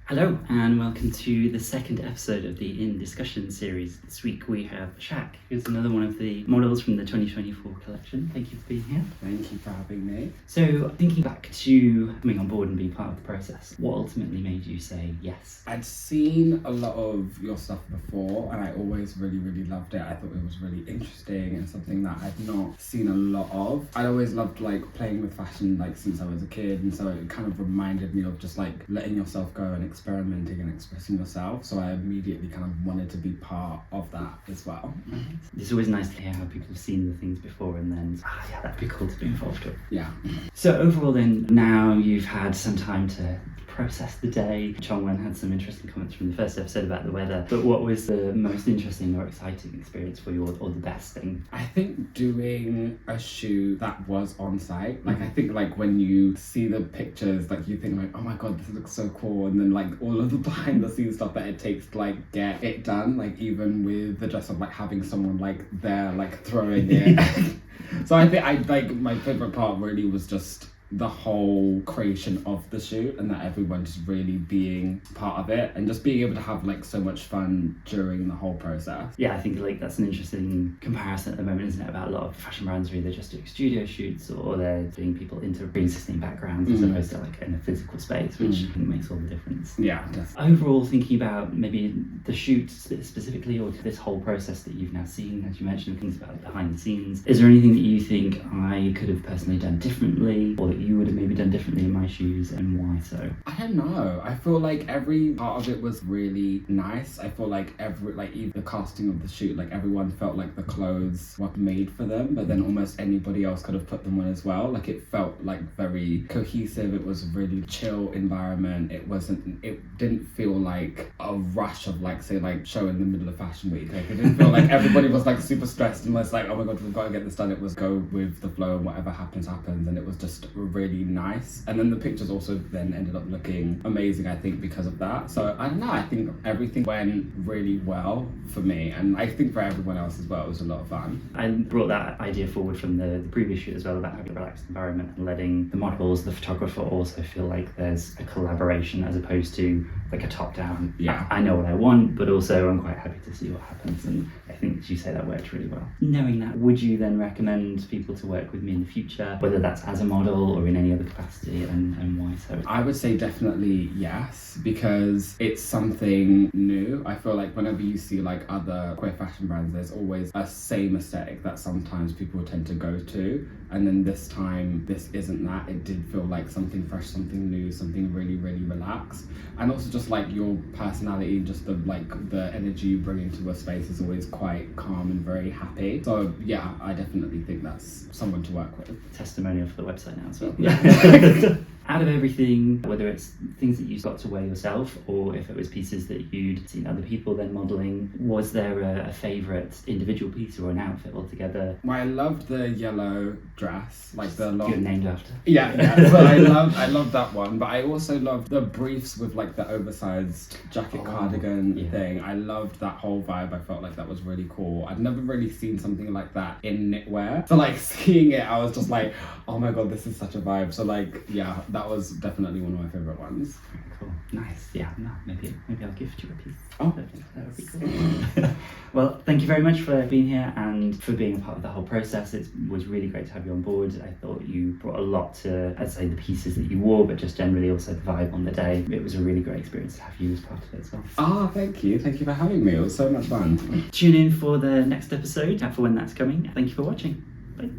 Hello and welcome to the second episode of the In Discussion series. This week we have Shak, who's another one of the models from the 2024 collection. Thank you for being here. Thank you for having me. So, thinking back to coming on board and being part of the process, what ultimately made you say yes? I'd seen a lot of your stuff before and I always really loved it. I thought it was really interesting and something that I'd not seen a lot of. I always loved playing with fashion since I was a kid, and so it kind of reminded me of just letting yourself go and experimenting and expressing yourself. So I immediately kind of wanted to be part of that as well. It's always nice to hear how people have seen the things before and then, yeah, that'd be cool to be involved with. Yeah. So overall then, now you've had some time to process the day. Chongwen had some interesting comments from the first episode about the weather, but what was the most interesting or exciting experience for you, or the best thing? I think doing a shoot that was on site. I think when you see the pictures, you think oh my god, this looks so cool, and then all of the behind the scenes stuff that it takes to get it done, even with the dress of having someone there throwing it. So I think my favorite part really was just the whole creation of the shoot, and that everyone just really being part of it and just being able to have so much fun during the whole process. Yeah, I think that's an interesting comparison at the moment, isn't it, about a lot of fashion brands who are either just doing studio shoots or they're doing people into pre-existing backgrounds as opposed to in a physical space, which I think makes all the difference. Yeah, definitely. Overall, thinking about maybe the shoot specifically, or this whole process that you've now seen, as you mentioned, things about behind the scenes, is there anything that you think I could have personally done differently, or that you would have maybe done differently in my shoes, and why so? I don't know. I feel every part of it was really nice. I feel even the casting of the shoot, everyone felt the clothes were made for them, but then almost anybody else could have put them on as well. It felt very cohesive. It was a really chill environment. It didn't feel like a rush of say show in the middle of fashion week. It didn't feel everybody was super stressed and was oh my god, we've got to get this done. It was go with the flow and whatever happens, and it was just really nice. And then the pictures also then ended up looking amazing, I think, because of that. So I don't know, I think everything went really well for me, and I think for everyone else as well. It was a lot of fun. I brought that idea forward from the previous shoot as well, about having a relaxed environment and letting the models, the photographer, also feel there's a collaboration as opposed to a top-down, yeah, I know what I want, but also I'm quite happy to see what happens. And I think, as you say, that worked really well. Knowing that, would you then recommend people to work with me in the future, whether that's as a model or in any other capacity, and why so? I would say definitely yes, because it's something new. I feel whenever you see other queer fashion brands, there's always a same aesthetic that sometimes people tend to go to, and then this time this isn't that. It did feel something fresh, something new, something really relaxed, and also just your personality, just the energy you bring into a space is always quite calm and very happy. So yeah, I definitely think that's someone to work with. Testimonial for the website now as well. Yeah. Out of everything, whether it's things that you got to wear yourself or if it was pieces that you'd seen other people then modelling, was there a favourite individual piece or an outfit altogether? Well, I loved the yellow dress, the long... You're named after. Yeah. So I loved that one, but I also loved the briefs with the oversized jacket cardigan thing. I loved that whole vibe. I felt that was really cool. I'd never really seen something like that in knitwear. So seeing it, I was just oh my god, this is such a vibe. So yeah, that was definitely one of my favorite ones. Cool. Nice. Yeah. No, maybe I'll gift you a piece. Oh, that would be cool. Well, thank you very much for being here and for being a part of the whole process. It was really great to have you on board. I thought you brought a lot to, I'd say, the pieces that you wore, but just generally also the vibe on the day. It was a really great experience to have you as part of it as well. Oh, thank you. Thank you for having me. It was so much fun. Tune in for the next episode, for when that's coming. Thank you for watching. Bye.